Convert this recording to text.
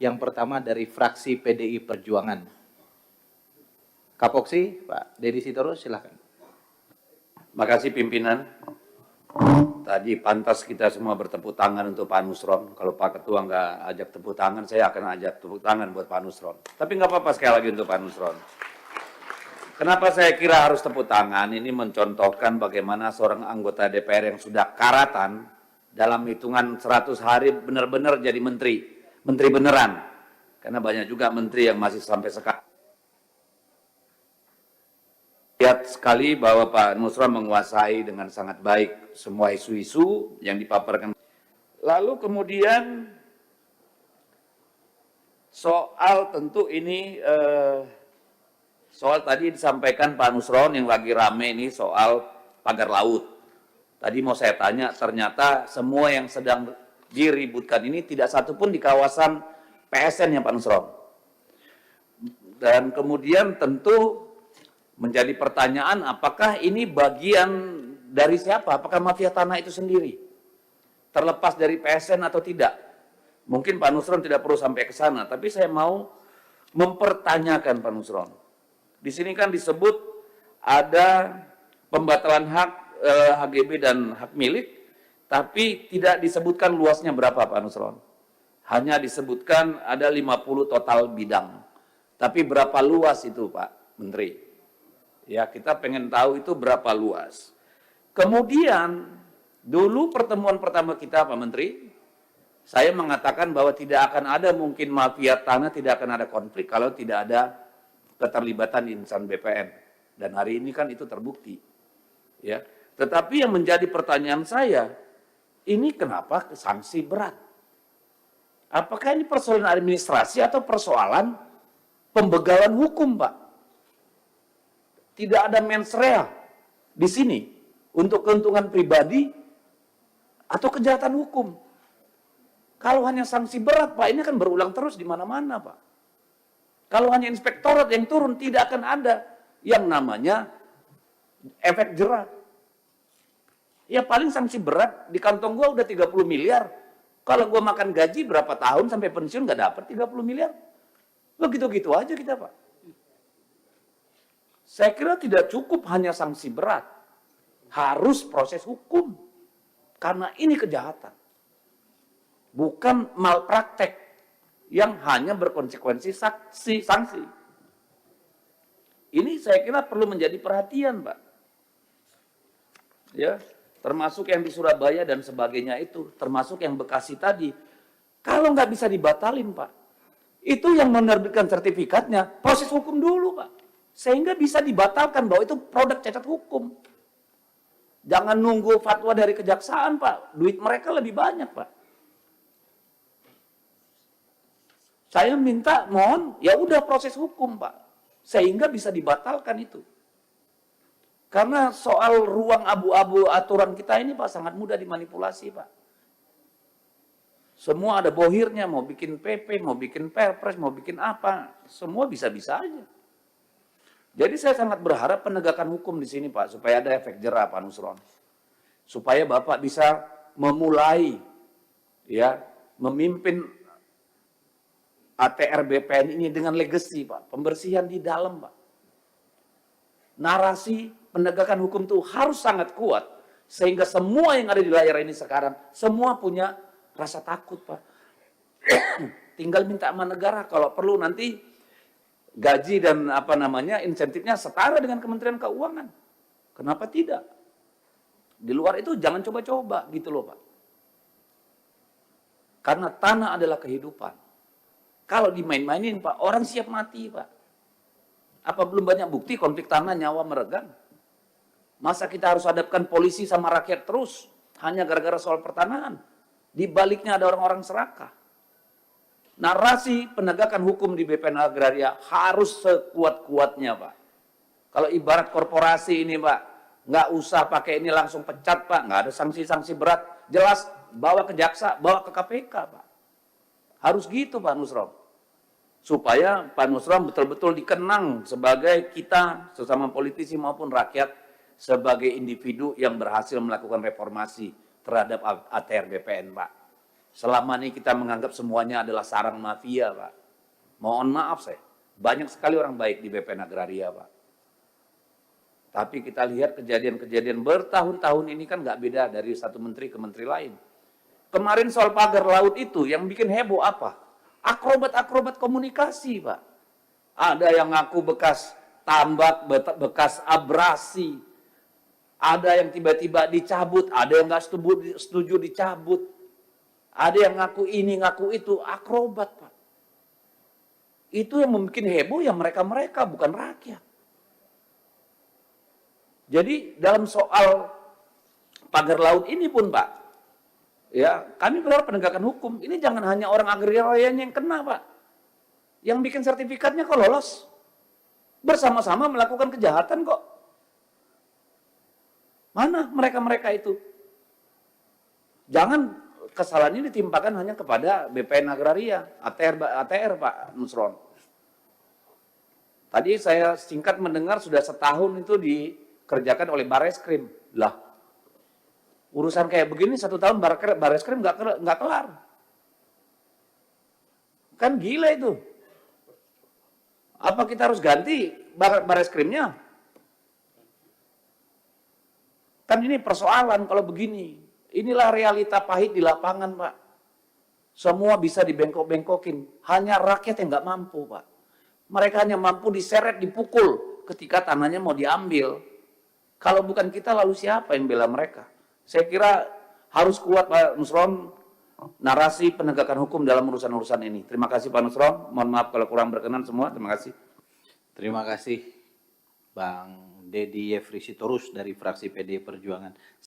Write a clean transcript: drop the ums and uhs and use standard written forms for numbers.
Yang pertama dari fraksi PDI Perjuangan. Kapoksi, Pak Dedi Sitorus, silakan. Makasih pimpinan. Tadi pantas kita semua bertepuk tangan untuk Pak Nusron. Kalau Pak Ketua nggak ajak tepuk tangan, saya akan ajak tepuk tangan buat Pak Nusron. Tapi nggak apa-apa sekali lagi untuk Pak Nusron. Kenapa saya kira harus tepuk tangan? Ini mencontohkan bagaimana seorang anggota DPR yang sudah karatan dalam hitungan 100 hari benar-benar jadi menteri. Menteri beneran. Karena banyak juga menteri yang masih sampai sekarang. Lihat sekali bahwa Pak Nusron menguasai dengan sangat baik semua isu-isu yang dipaparkan. Lalu kemudian soal tentu ini soal tadi disampaikan Pak Nusron yang lagi rame ini soal pagar laut. Tadi mau saya tanya, ternyata semua yang sedang diributkan ini tidak satu pun di kawasan PSN ya Pak Nusron. Dan kemudian tentu menjadi pertanyaan apakah ini bagian dari siapa? Apakah mafia tanah itu sendiri? Terlepas dari PSN atau tidak? Mungkin Pak Nusron tidak perlu sampai ke sana, tapi saya mau mempertanyakan Pak Nusron. Di sini kan disebut ada pembatalan hak HGB dan hak milik, tapi tidak disebutkan luasnya berapa Pak Nusron. Hanya disebutkan ada 50 total bidang. Tapi berapa luas itu Pak Menteri? Ya, kita pengen tahu itu berapa luas. Kemudian, dulu pertemuan pertama kita Pak Menteri, saya mengatakan bahwa tidak akan ada mungkin mafia tanah, tidak akan ada konflik kalau tidak ada keterlibatan insan BPN. Dan hari ini kan itu terbukti. Ya. Tetapi yang menjadi pertanyaan saya, ini kenapa sanksi berat? Apakah ini persoalan administrasi atau persoalan pembegalan hukum, Pak? Tidak ada mens rea di sini untuk keuntungan pribadi atau kejahatan hukum. Kalau hanya sanksi berat, Pak, ini akan berulang terus di mana-mana, Pak. Kalau hanya inspektorat yang turun, tidak akan ada yang namanya efek jerah. Ya paling sanksi berat, di kantong gua udah 30 miliar. Kalau gua makan gaji berapa tahun sampai pensiun nggak dapat 30 miliar. Begitu-gitu aja kita, Pak. Saya kira tidak cukup hanya sanksi berat. Harus proses hukum. Karena ini kejahatan. Bukan malpraktek yang hanya berkonsekuensi sanksi. Ini saya kira perlu menjadi perhatian, Pak. Ya, termasuk yang di Surabaya dan sebagainya itu, termasuk yang Bekasi tadi. Kalau nggak bisa dibatalin, Pak, itu yang menerbitkan sertifikatnya, proses hukum dulu, Pak. Sehingga bisa dibatalkan bahwa itu produk cacat hukum. Jangan nunggu fatwa dari kejaksaan, Pak. Duit mereka lebih banyak, Pak. Saya minta, mohon, ya udah proses hukum, Pak. Sehingga bisa dibatalkan itu. Karena soal ruang abu-abu aturan kita ini, Pak, sangat mudah dimanipulasi, Pak. Semua ada bohirnya, mau bikin PP, mau bikin perpres, mau bikin apa. Semua bisa-bisa aja. Jadi saya sangat berharap penegakan hukum di sini, Pak, supaya ada efek jerah, Pak Nusron. Supaya Bapak bisa memulai, ya, memimpin ATR BPN ini dengan legacy, Pak. Pembersihan di dalam, Pak. Narasi penegakan hukum itu harus sangat kuat. Sehingga semua yang ada di layar ini sekarang, semua punya rasa takut, Pak. Tinggal minta sama negara, kalau perlu nanti gaji dan insentifnya setara dengan Kementerian Keuangan. Kenapa tidak? Di luar itu jangan coba-coba gitu loh, Pak. Karena tanah adalah kehidupan. Kalau dimain-mainin, Pak, orang siap mati, Pak. Apa belum banyak bukti konflik tanah nyawa meregang? Masa kita harus hadapkan polisi sama rakyat terus hanya gara-gara soal pertanahan? Di baliknya ada orang-orang serakah. Narasi penegakan hukum di BPN Agraria harus sekuat-kuatnya, Pak. Kalau ibarat korporasi ini, Pak, nggak usah pakai ini langsung pecat, Pak. Nggak ada sanksi-sanksi berat. Jelas, bawa ke jaksa, bawa ke KPK, Pak. Harus gitu, Pak Nusron. Supaya Pak Nusron betul-betul dikenang sebagai kita, sesama politisi maupun rakyat, sebagai individu yang berhasil melakukan reformasi terhadap ATR BPN, Pak. Selama ini kita menganggap semuanya adalah sarang mafia, Pak. Mohon maaf saya, banyak sekali orang baik di BPN Agraria, Pak. Tapi kita lihat kejadian-kejadian bertahun-tahun ini kan nggak beda dari satu menteri ke menteri lain. Kemarin soal pagar laut itu yang bikin heboh apa? Akrobat-akrobat komunikasi, Pak. Ada yang ngaku bekas tambak, bekas abrasi. Ada yang tiba-tiba dicabut, ada yang nggak setuju dicabut. Ada yang ngaku ini, ngaku itu, akrobat, Pak. Itu yang membuat heboh ya mereka-mereka, bukan rakyat. Jadi dalam soal pagar laut ini pun, Pak, ya kami berharap penegakan hukum. Ini jangan hanya orang agrarianya yang kena, Pak. Yang bikin sertifikatnya kok lolos. Bersama-sama melakukan kejahatan kok. Mana mereka-mereka itu? Jangan kesalahan ini ditimpakan hanya kepada BPN Agraria, ATR Pak Nusron. Tadi saya singkat mendengar sudah setahun itu dikerjakan oleh Bareskrim. Lah, urusan kayak begini 1 tahun Bareskrim nggak kelar. Kan gila itu. Apa kita harus ganti Bareskrimnya? Kan ini persoalan kalau begini. Inilah realita pahit di lapangan, Pak. Semua bisa dibengkok-bengkokin. Hanya rakyat yang nggak mampu, Pak. Mereka hanya mampu diseret, dipukul ketika tanahnya mau diambil. Kalau bukan kita, lalu siapa yang bela mereka? Saya kira harus kuat, Pak Nusron, narasi penegakan hukum dalam urusan-urusan ini. Terima kasih, Pak Nusron. Mohon maaf kalau kurang berkenan semua. Terima kasih. Terima kasih Bang Dedi Yefri Sitorus dari fraksi PDI Perjuangan.